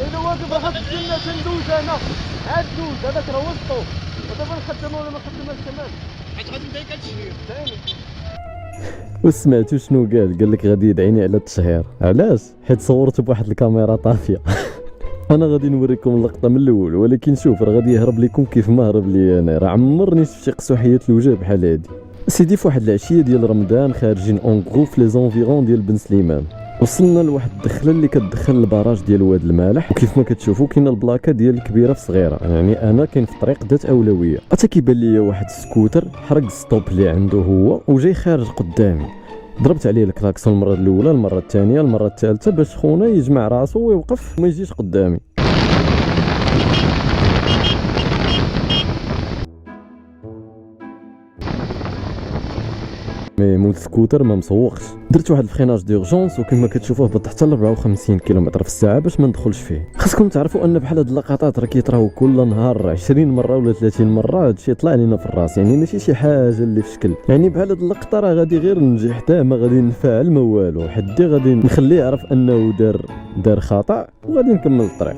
الا واقف راه تستنى تندوز انا عاد دوز هذاك راه وسطو ودابا نخدم ولا ما نخدمش كمان حيت غادي نضيق هاد الشيء ثاني. وسمعتو شنو قال لك غادي يدعيني على التشهير. علاش؟ حيت صورته بواحد الكاميرا طافيه. انا غادي نوريكم اللقطه من الاول، ولكن شوف راه غادي يهرب لكم كيف ما هرب لي انا. راه عمرني شفت شي قسوحيه الوجه بحال هادي. سيدي في واحد العشيه ديال رمضان خارجين اون غرو في لي زونفيرون ديال بن سليمان، وصلنا لواحد الدخله اللي كتدخل البراج ديال واد المالح، وكيف ما كتشوفوا كاينه البلاكه ديال الكبيره في صغيره، يعني انا كاين في الطريق ذات اولويه. حتى كيبان لي واحد السكوتر حرق ستوب اللي عنده هو وجاي خارج قدامي. ضربت عليه الكلاكسون المره الاولى، المره الثانيه، المره الثالثه باش خونا يجمع راسو ويوقف وما يجيش قدامي. مي مول السكوتر ما مسوقش. درت واحد الفريناج ديورجونس وكما كتشوفوه هبط حتى ل 54 كيلومتر في الساعه باش ما ندخلش فيه. خاصكم تعرفوا ان بحال هاد اللقطات راه كيطراو كل نهار 20 مره ولا 30 مره. هادشي طلع لينا في الراس، يعني ماشي شي حاجه اللي في شكل. يعني بحال هاد اللقطه راه غادي غير نجي حتى ما غادي نفعل ما والو، حدي غادي نخليه يعرف انه دار خطا وغادي نكمل الطريق.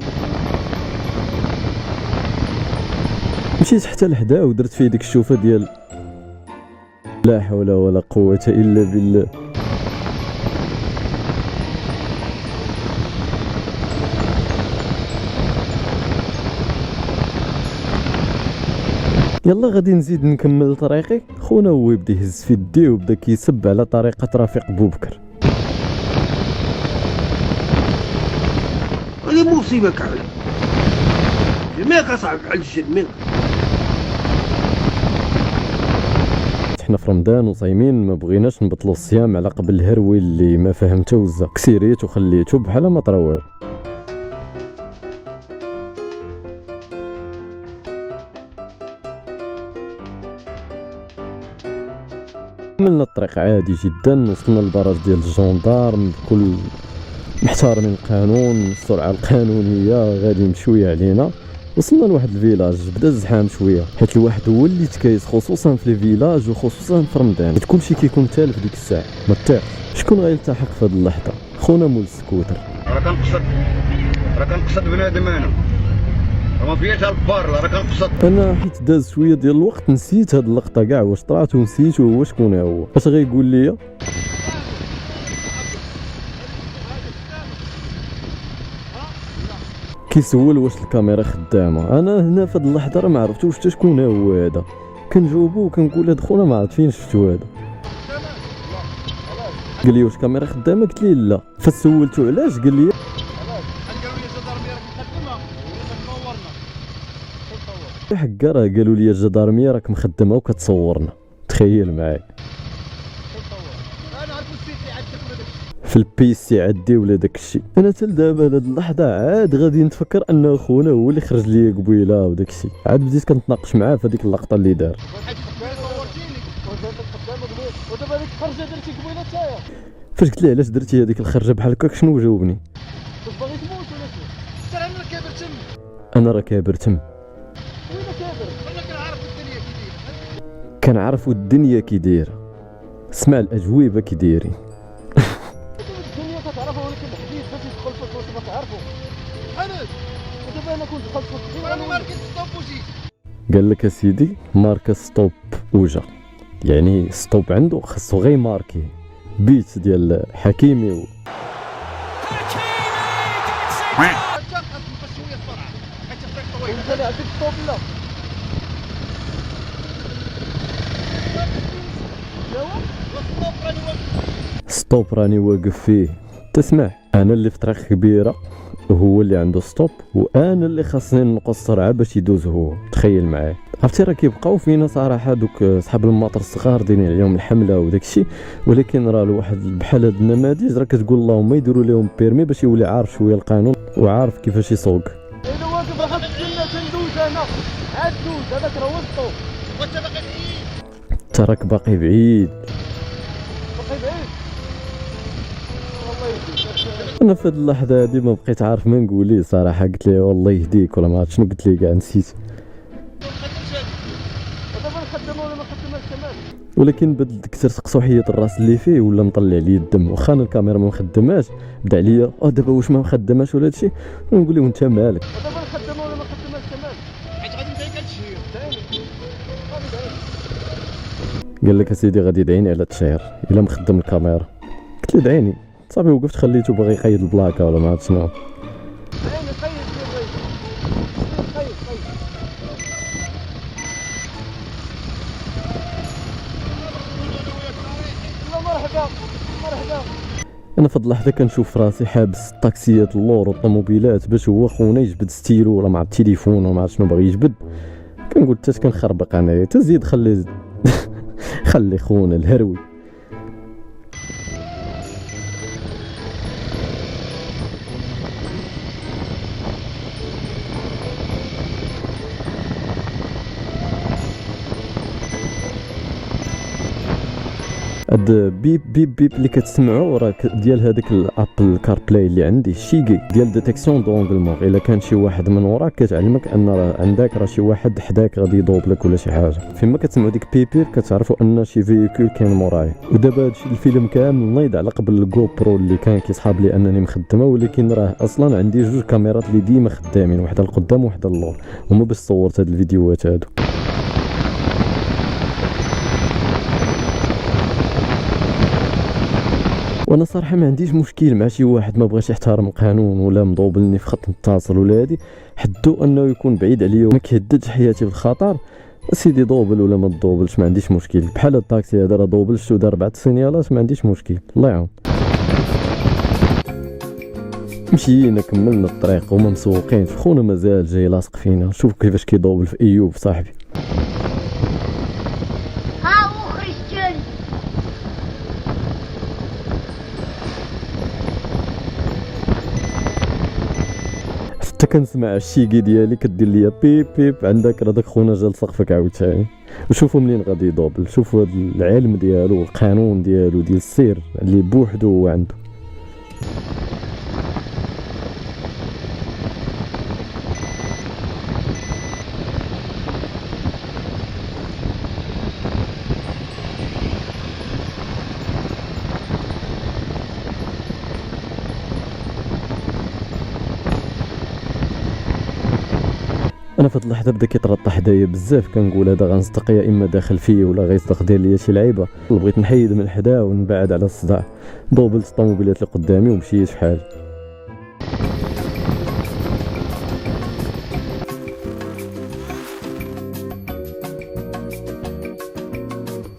مشيت حتى لحدا ودرت فيه ديك الشوفه ديال لا حول ولا قوة إلا بالله. يلا غادي نزيد نكمل طريقي. خونا هو يبدا يهز في يديه وبدا كيسب على طريقة رفيق بوبكر. هذه مصيبة كاملة. ما كصعب على الجن حنا في رمضان وصايمين ما بغيناش نبطلوا الصيام على قبل الهروي اللي ما فهمته وزا كسيريت وخليته بحال ما طراوه. كملنا الطريق عادي جدا، وصلنا للبراج ديال الجندارم بكل محترمين القانون، السرعه القانونيه غادي مشويه علينا. وصلنا لواحد الفيلاج بدا الزحام شويه، حيت الواحد هو اللي تكايس خصوصا في لي فيلاج وخصوصا في رمضان، كلشي كيكون تالف ديك الساعه ما تطيقش. شكون غيلتحق في هذه اللحظه؟ خونا مول السكوتر. راه كنقصد بنادم انا، ما فياش البار، راه كنقصد انا حيت داز شويه ديال الوقت نسيت هاد اللقطه كاع واش طرات ونسيت هو شكون هو. اش غيقول لي؟ كيسول واش الكاميرا خدامه. انا هنا في هاد اللحظه راه ما عرفتوش حتى شكون هو هذا. كنجاوبو وكنقول هاد خونا ما عرفت فين شفتو هذا. قال لي واش الكاميرا خدامه؟ قلت ليه لا. فسولتو علاش قال لي حكا راه قالوا لي الجدارميه راك مخدمه وكتصورنا. تخيل معايا في البيسي عندي ولا داك الشيء. انا حتى لدابا هاد اللحظه عاد غادي نتفكر ان خونا هو اللي خرج لي قبيله وداك الشيء. عاد بديت كنتناقش معاه في هذيك اللقطه اللي دار. فاش قلت له علاش درتي هذيك الخرجه بحال هكاك شنو جاوبني؟ باغي تموت ولا شنو؟ انا كابر تم. انا راه كابر تم. وين كابر؟ انا كنعرف الدنيا كي دايره. كنعرفوا الدنيا كي دايره. اسمع الاجوبه كي دايرين. الدنيا كتعرفها ولكن الحديث باش يدخل فيك واش ما تعرفو. علاش؟ ودابا انا كنت دخلت فيك انا ماركت ستوب وجيت. قال لك اسيدي ماركه ستوب وجا، يعني ستوب عنده خاصو غير ماركي بيت ديال حكيمي و ستوب راني واقف فيه. تسمع انا اللي في طريق كبيره وهو اللي عنده ستوب، وانا اللي خاصني نقص السرعه باش يدوز هو. تخيل معايا. عرفتي راه كيبقاو فينا صراحه دوك صحاب الماطر الصغار دايرين عليهم الحمله وداك الشيء، ولكن راه الواحد بحال هاد النماذج راه كتقول اللهم يديروا لهم بيرمي باش يولي عارف شويه القانون وعارف كيفاش يسوق. الا واقف راه تستنى تندوز انا عاد دوز هذاك راه وسطو وانت باقي بعيد. انت راك باقي بعيد. باقي بعيد والله يهديك. انا في هاد اللحظه هادي ما بقيت عارف ما نقول ليه صراحه. قلت ليه والله يهديك ولا ما عرفت شنو قلت ليه كاع نسيت. ولكن بدل كثر تقصوحيه الراس اللي فيه ولا مطلع لي الدم، واخا انا الكاميرا ما مخدماش بدا عليا دابا واش ما مخدماش ولا هادشي، ونقول له انت مالك. ودابا نخدمها ولا ما نخدمهاش كمان، حيت غادي نبدا كنشهير ثاني غادي داير. قال لك اسيدي غادي يدعيني على التشهير الا مخدم الكاميرا. قلت له دعيني صافي، وقفت خليته باغي يقيد البلاكه ولا ما عرفت شنو. عيني قيد ديال الريس قيد الله مرحبا مرحبا. انا في هاد اللحظه كنشوف راسي حابس الطاكسيات اللور والطوموبيلات باش هو خونا يجبد ستيلو ولا مع التليفون ولا ما عرفت شنو باغي يجبد. كنقول حتى كنخربق انايا تزيد خلي خلي خونا الهروي. هاد بيب بيب بيب اللي كتسمعوا راه ديال هذاك الابل كار بلاي اللي عندي شيغي ديال ديتيكسيون دونغلمون. الا كان شي واحد من وراك كتعلمك ان راه عندك شي واحد حداك غادي يضوب لك ولا شي حاجه. فيما كتسمعوا ديك بيبير كتعرفوا ان شي فيكول كاين موراي. ودابا هادشي الفيلم كامل نايض على قبل الجو برو اللي كان كيصحاب لي انني مخدمه، ولكن راه اصلا عندي جوج كاميرات اللي ديما خدامين، وحده القدام وحده اللور، هما باش صورت هاد الفيديوهات هادو. وانا صراحه ما عنديش مشكل مع شي واحد ما بغاش يحترم القانون ولا مضوبلني في خط متصل ولا هادي، حدو انه يكون بعيد عليا وما كيهددش حياتي بالخطر. سيدي دوبل ولا ما تضوبلش ما عنديش مشكل، بحال الطاكسي هذا راه دوبلش ودار 4 سينيالات ما عنديش مشكل، الله يعاون. مشينا كملنا الطريق وما مسوقينش، خونا مازال جاي لاصق فينا. شوف كيفاش كيدوبل في ايوب صاحبي. حتى كنسمع الشيكي ديالي كدير ليا بيب بيب عندك راه داك خونا جا لسقفك عاوتاني. وشوفوا منين غادي يدوبل، شوفوا هذا العلم ديالو والقانون ديالو ديال السير اللي بوحدو هو عنده. انا في هاد اللحظه بدا كيترطح حدايا بزاف، كنقول هذا غنصدق يا اما داخل فيه ولا غيصدق دير ليا شي لعيبه. بغيت نحيد من حداه ونبعد على الصداع، دوبلت الطوموبيلات اللي قدامي ومشيت في حالي.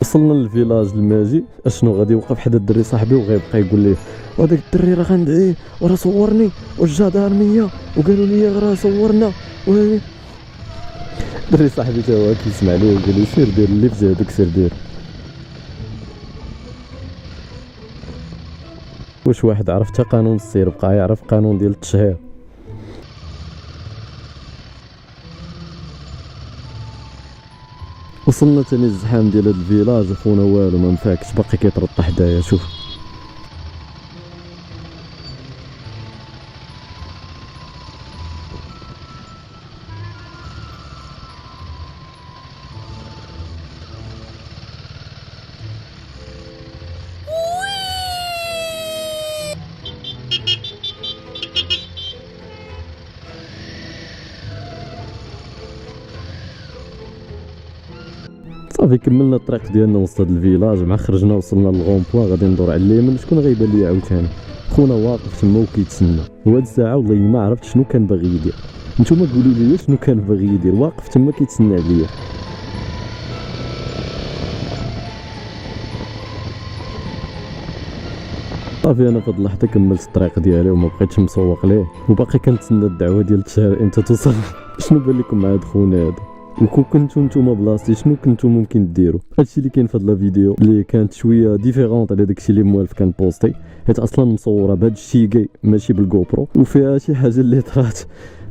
وصلنا للفيلاج الماجي. اشنو غادي يوقف حدا الدري صاحبي وغيبقى يقول لي وهذاك الدري راه غندعيه وراه صورني والجدارميه وقالوا لي راه صورنا. دري صاحبي تا هو كيسمع ليه ويقول لي سير دير اللي في جهدك سير دير. واش واحد عرف حتى قانون السير بقى يعرف قانون ديال التشهير. وصلنا تاني الزحام ديال هاد الفيلاج، اخونا والو ما مفاكش باقي كيترطح حدايا. شوف صافي كملنا الطريق ديالنا وسط هاد الفيلاج. مع خرجنا وصلنا للغون بوان غادي ندور على اليمين. شكون غيبان لي عاوتاني؟ خونا واقف تما وكيتسنى، وهاد الساعه والله ما عرفت شنو كان باغي يدير. نتوما قولوا لي شنو كان باغي يدير، واقف تما كيتسنى عليا. صافي انا في هاد اللحظه كملت الطريق ديالي وما بقيتش مسوق ليه، وباقي كنتسنى الدعوه ديال التشهير امتى توصل. شنو بان لكم مع هاد خونا هذا؟ وكون كنتو نتوما بلاصتي شنو كنتو ممكن ديروا؟ هادشي اللي كاين في هاد لا فيديو اللي كانت شويه ديفيرونط على داكشي اللي موالف كان بوستي، حيت اصلا مصوره بهاد الشيكي ماشي بالجو برو، وفيها شي حاجه اللي طرات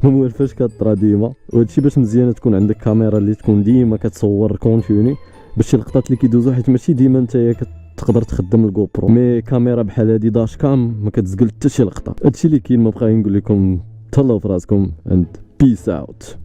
ما موالفاش كطرا ديما. وهادشي باش مزيانه تكون عندك كاميرا اللي تكون ديما كتصور كونتيني باش شي لقطات اللي كيدوزو، حيت ماشي ديما نتايا تقدر تخدم الجو برو. مي كاميرا بحال هادي داش كام ما كتزقل حتى شي لقطه. هادشي اللي كاين، ما بقى نقول لكم تهلاو في راسكم اند بيس اوت.